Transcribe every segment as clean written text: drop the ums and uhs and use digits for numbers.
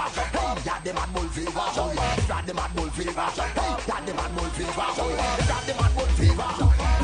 fever. Hey, that the mad bull fever. That the mad bull fever. That the mad bull fever. That the mad bull fever.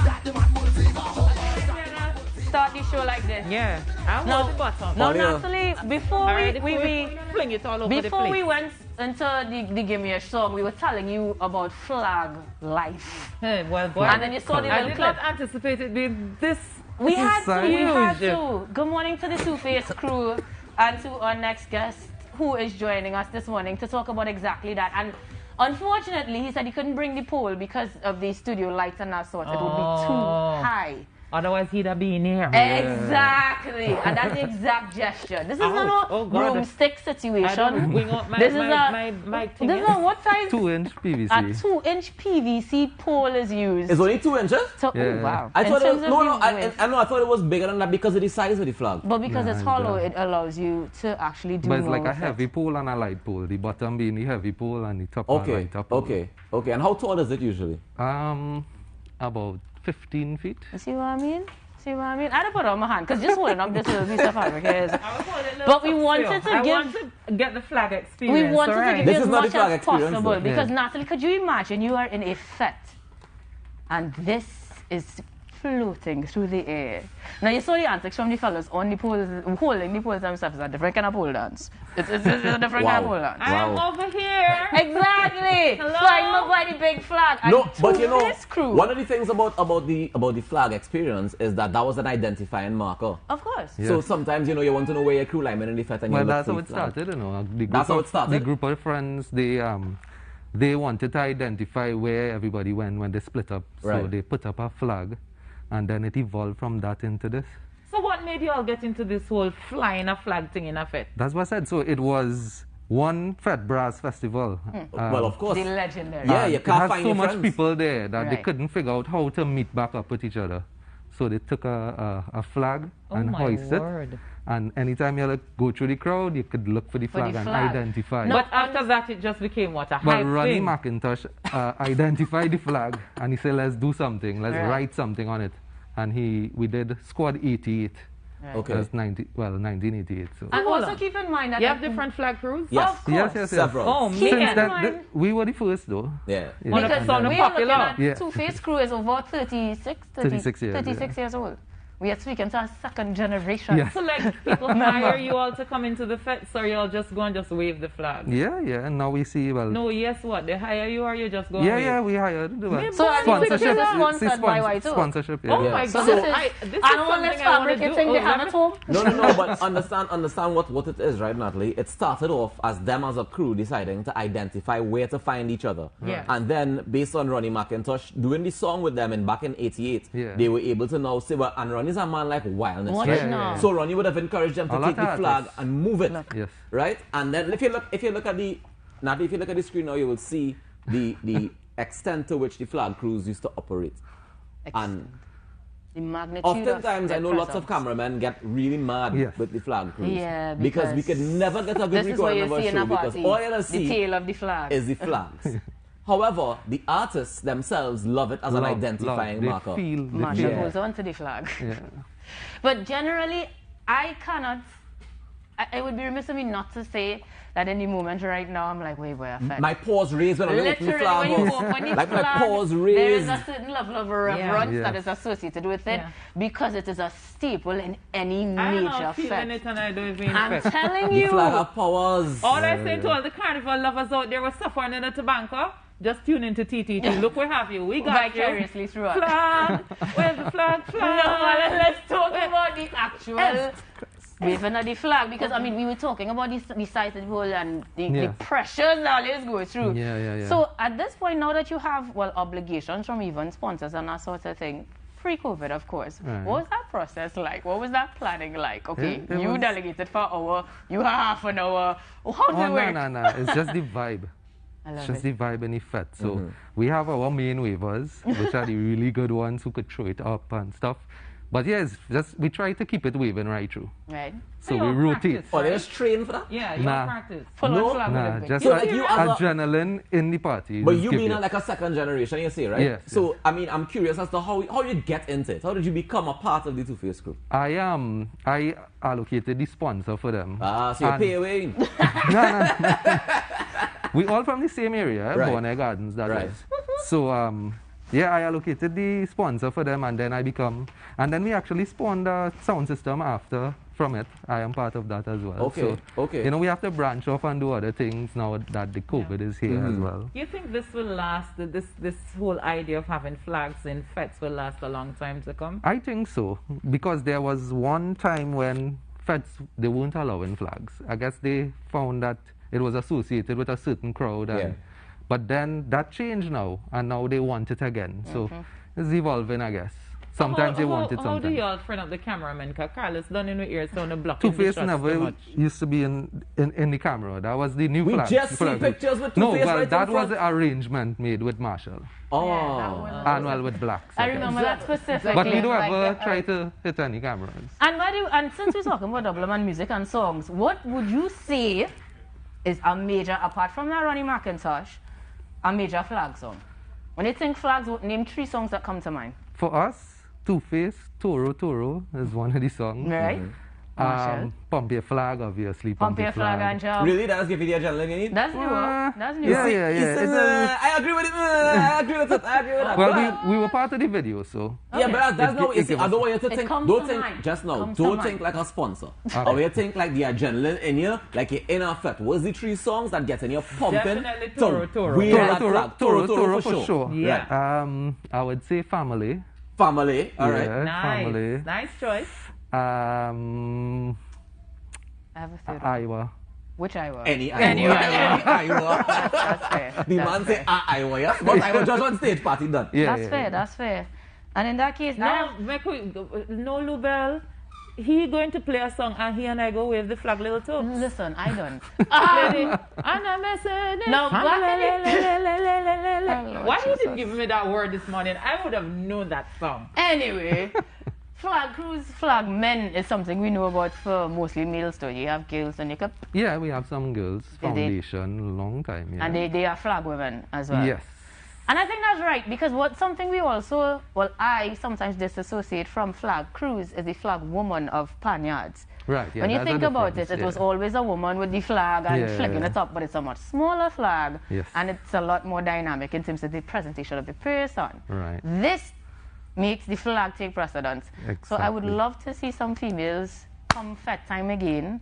That the mad bull fever. Start the show like this. Yeah. I want the bottom. No, Natalie, before we fling it all over the place. Before we went into the Give Me a Song, we were telling you about flag life. Hey, well, boy. And then you saw the I little did clip. not anticipate it being this. We had huge. to. Good morning to the Two-Face crew and to our next guest who is joining us this morning to talk about exactly that. And unfortunately, he said he couldn't bring the pole because of the studio lights and that sort. It would be too high. Otherwise, he'd have been here. Exactly. And that's the exact gesture. This is not a broomstick situation. This is what size? 2-inch PVC. A 2-inch PVC pole is used. It's only 2 inches? So, yeah. Oh, wow. I thought it was, I thought it was bigger than that because of the size of the flag. But because it's hollow, it allows you to actually do But it's more like a with heavy it. pole and a light pole. The bottom being the heavy pole and the top a lighter pole. Okay. And how tall is it usually? About 15 feet. You see what I mean? I don't put it on my hand because just holding up this little piece of fabric here. But we wanted to get the flag experience. We wanted to give you as much as possible though. because Natalie, could you imagine you are in a fete and this is floating through the air. Now you saw the antics from the fellas on the poles, holding the poles themselves. It's a different kind of pole dance. It's a different kind of pole dance. I'm over here. Exactly. Flying up by the big flag. No, but you know, crew. one of the things about the flag experience is that was an identifying marker. Of course. Yes. So sometimes, you know, you want to know where your crew lineman in the fete and you Well, look that's how for it the flag. started, you know. That's how it started? The group of friends, they wanted to identify where everybody went when they split up. So Right. they put up a flag, and then it evolved from that into this. So what made you all get into this whole flying a flag thing in a fete? That's what I said. So it was one Fete Brass Festival. Well, of course. The legendary. Yeah, you It can't had find so your much friends. people there that they Right. couldn't figure out how to meet back up with each other. So they took a flag and my hoisted word. it. And anytime you go through the crowd, you could look for the flag and identify. No, But after that, it just became what? A But hype Ronnie thing? McIntosh identified the flag and he said, let's do something, let's Right. write something on it. And we did Squad 88. Right. Okay. That's 1988. So. And Hold also on. keep in mind that You have different flag crews? Yes. Of course. Yes. Several. Oh, Keep man. in Since mind, we were the first though. Yeah. One of because the sound we are looking popular. at Yeah. Two-Face crew is over 36 years old. We are speaking to a second generation. Yes. So like people hire you all to come into the fete, so you all just go and just wave the flag? Yeah. And now we see, well. No, yes, what? They hire you or you just go and wave? Yeah, we hired. Well, So I think this is sponsored by sponsor, Y2. sponsorship, yeah. Oh my So God. this is, this is and all this something I want to fabric you do. think they Oh, have let at me- home? No, but understand what it is, right, Natalie? It started off as them as a crew deciding to identify where to find each other. Yeah. And then, based on Ronnie McIntosh doing the song with them back in 88, Yeah. they were able to now say, well, and Ronnie's a man like wildness, What right? is now? So Ronnie would have encouraged them A to lot take the of flag artists. and move it, Yes. right? And then if you look at the Natalie, if you look at the screen now, you will see the extent to which the flag crews used to operate. And The magnitude oftentimes, of I know their lots of presence. cameramen get really mad Yes. with the flag crews. Yeah, because we because could never get a good This is what recording you of our see in show a because party, all you'll the see tail of the flag. is the flags. However, the artists themselves love it as an identifying They marker. feel, Masha Yeah. goes on to the flag. yeah. But generally, I would be remiss of me not to say that in the moment right now, I'm like, wait, where I My paws raised when I look at the Literally, flag. when you was- open the like my flag, paws there is raised. a certain level of reverence Yeah. that Yes. is associated with it Yeah. because it is a staple in any I'm major not feeling fete. it and I don't even I'm fete. telling The you. flag have powers. All I say to all the carnival lovers out there was suffering in a tobacco, just tune into TTT. Look, we have you. We got you. Vicariously through us. Flag. Where's the flag? No, Flag. let's talk about the actual waving of the flag because I mean we were talking about the size of the pole and the Yes. pressures that always go through. Yeah. So at this point, now that you have obligations from even sponsors and that sort of thing, pre-COVID, of course, Right. what was that process like? What was that planning like? Okay, It you was- delegated for an hour, you have half an hour. How did it Oh, work? no. It's just the vibe. I It's love just it. the vibe and the fete. So we have our main wavers, which are the really good ones who could throw it up and stuff. But yes, just we try to keep it waving right through. Right. So you we all rotate. practice, Oh, right? there's train for that? Yeah, you Nah. practice. Full No, on flag Nah, Olympics. just So like like you as a- adrenaline in the party. But just you give being you- like a second generation, you say, right? Yes, So, yes. I mean, I'm curious as to how you get into it. How did you become a part of the Two-Face crew? I allocated the sponsor for them. So you And- pay away. We all from the same area, Right. Bonnet Gardens, that Right. is. So yeah, I allocated the sponsor for them, and then and then we actually spawned a sound system after from it. I am part of that as well. Okay, So, okay. You know, we have to branch off and do other things now that the COVID is here as well. You think this will last, this whole idea of having flags in fetes will last a long time to come? I think so, because there was one time when Feds, they weren't allowing flags. I guess they found that it was associated with a certain crowd. And, Yeah. But then that changed now, and now they want it again. So it's evolving, I guess. Sometimes they want it, How do sometimes. y'all friend up the cameraman? Because Carlos done in the ears on the block. in the Two-Face shots never too much. used to be in the camera. That was the new We flag. just the see flag. pictures with No, Two-Face well, right in that was front. the arrangement made with Marshall. Oh. And well, with Blacks. I guess. remember that specifically. But we don't like ever the- try to hit any cameras. And since we're talking about Double Man music and songs, what would you say is a major, apart from that Ronnie McIntosh, a major flag song? When you think flags, name 3 songs that come to mind. For us, Two-Face, Toro Toro is one of the songs. Right? Marshall. Pump Your Flag, obviously. Pump Your Flag and Jump. Really? That's give you the adrenaline you need? That's new. That's new. Yeah, yeah, He yeah. says, I agree with it. I agree with it. I agree with that. Well, we were part of the video, so. Yeah, but that's It- not what you it see. give I us- don't want you to It think. comes Don't to think mind. just now. Comes to Don't mind. think like a sponsor. Or you think like the adrenaline in you, like you're in a fit. What's the 3 songs that get in you pumping? Definitely Toro, Toro. Wheel Toro, that Toro, flag. Toro, Toro for sure. Yeah. Right. I would say Family. Family. All right. Yeah, Nice. Family. Nice choice. I have a third one. Iowa. Which Iowa? Any Iowa. Iowa. That's fair. The That's man fair. say Iowa, yes? But I was just on stage party done. Yeah, That's yeah, fair. yeah. That's fair. And in that case, No, no, Lubel. He going to play a song and he and I go wave the flag little too. listen, I done. And I'm messing it. No, Why you didn't give me that word this morning? I would have known that song. Anyway, flag cruise, flag men is something we know about for mostly males. So you have girls and you can, Yeah, we have some girls. they- Foundation, long time. Yeah. and they are flag women as well. Yes. And I think that's right because something we also, I sometimes disassociate from flag cruise is the flag woman of Panyards. Right. Yeah, when you that's a think about it, difference, it was yeah. always a woman with the flag and Yeah, flicking yeah. it up, but it's a much smaller flag Yes. and it's a lot more dynamic in terms of the presentation of the person. Right. This makes the flag take precedence. So I would Exactly. love to see some females come Fete time again,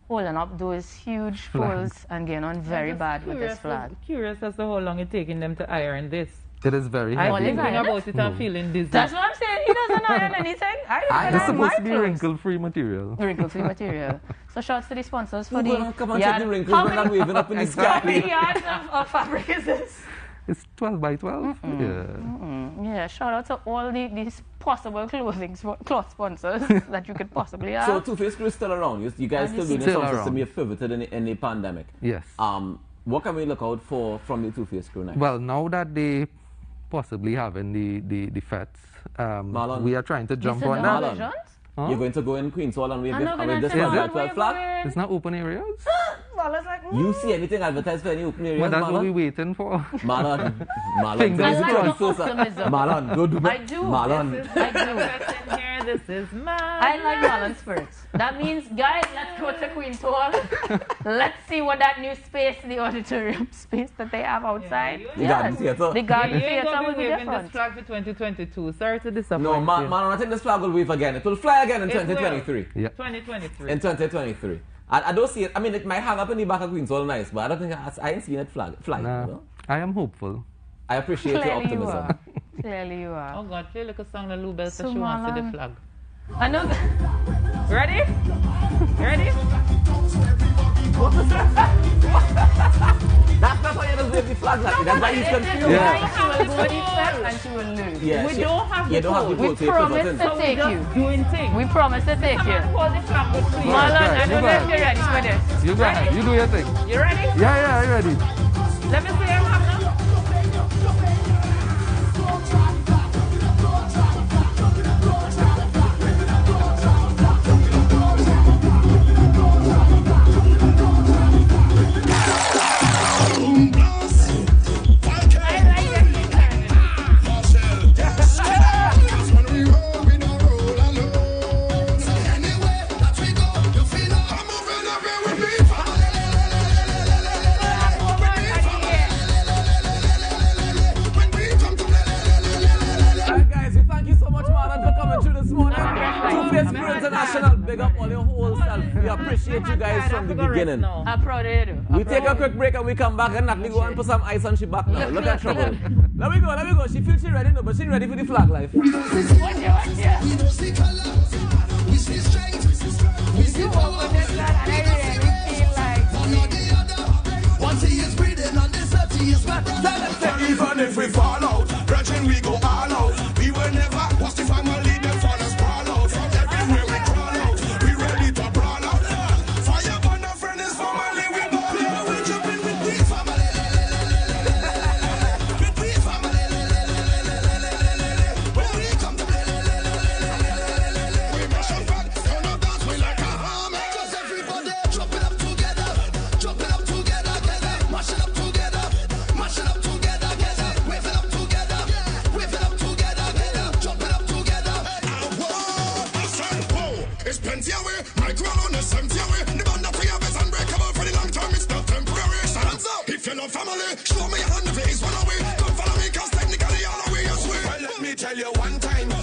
holding up those huge poles and getting on very bad with this flag. Curious as to how long it's taking them to iron this. It is very I'm heavy. Olive thinking iron about it and feeling dizzy. That's what I'm saying. He doesn't iron anything. I It's iron my supposed to be clothes. wrinkle-free material. Wrinkle-free material. So shouts to the sponsors for Who the gonna come and check the wrinkles How when many- I'm waving up in the how many sky? yards of fabric is this? It's 12 by 12. Yeah. Yeah, shout out to all these possible cloth sponsors that you could possibly have. So Two-Face crew is still around. You guys still doing the Still sound system. around. You pivoted in the pandemic. Yes. What can we look out for from the Two-Face crew next? Well, now that they possibly having the fets, Marlon. we are trying to jump This is on the that. Marlon. versions? Huh? You're going to go in Queen's Hall and wave I'm not gonna this say flag, Marlon, 12 flag? wave. It's not open areas. Marlon's like, You see anything advertised for any open areas, Well, that's what we're Marlon? waiting for. Marlon. Marlon. Fingers I like crossed. the optimism. Marlon, go do I do. Marlon. I do. Question here, this is mine. I like Marlon spirits. That means, guys, let's go to Queen's Hall. Let's see what that new space, the auditorium space that they have outside. Yeah, The Garden Theatre. The Garden You ain't Theatre gonna will be be waving this different. flag for 2022. Sorry to disappoint No, you. Marlon, I think this flag will wave again. It will fly again in It will. 2023. Yeah. 2023. In 2023. I don't see it. I mean, it might hang up in the back of Queen's Hall nice, but I don't think I ain't seen it fly. Nah, You know? I am hopeful. I appreciate your Clearly you optimism. are. Clearly you are. Oh God, play like a song that Lou Bell said So she wants to the Marlon- flag. I know. Ready? Ready? That's why you just wave the flag like that. That's why he's confused. Yeah. She will go the first and she will lose. Yeah, We she- don't have you the don't have the code. code, We so you pivot promise in. to take you. Doing things. We promise to take Come you. on, hold the flag with me. Marlon, I Yeah, don't you know if got you're ready for this. You go ahead. You do your thing. You ready? Yeah, yeah, I'm ready. Let me see your hand now. your whole self. We appreciate you guys from the beginning. I'm proud of you. We take a quick break and we come back and Natalie go and put some ice on she back now. Look at trouble. Let me go. She feels she ready now, but she ready for the flag life. We don't see colors, we see strength, we see power. One or the other. Once he is breathing on this earth, he is my brother. Even if we fall out, brethren, we go all out. We will never watch the family, them fathers sprawl out. From everywhere we crawl out, we ready to brawl out. Fire burn a friend is family, we ball out. We jumping with we family, with we family. When we come to play, we mash up and turn up dance, we like a army. Cause everybody jumping up together, mashing up together, waving up together, jumping up together. It's plenty away, micro on the empty away. The band that we have is unbreakable for the long term, it's not temporary. Hands up if you're not family.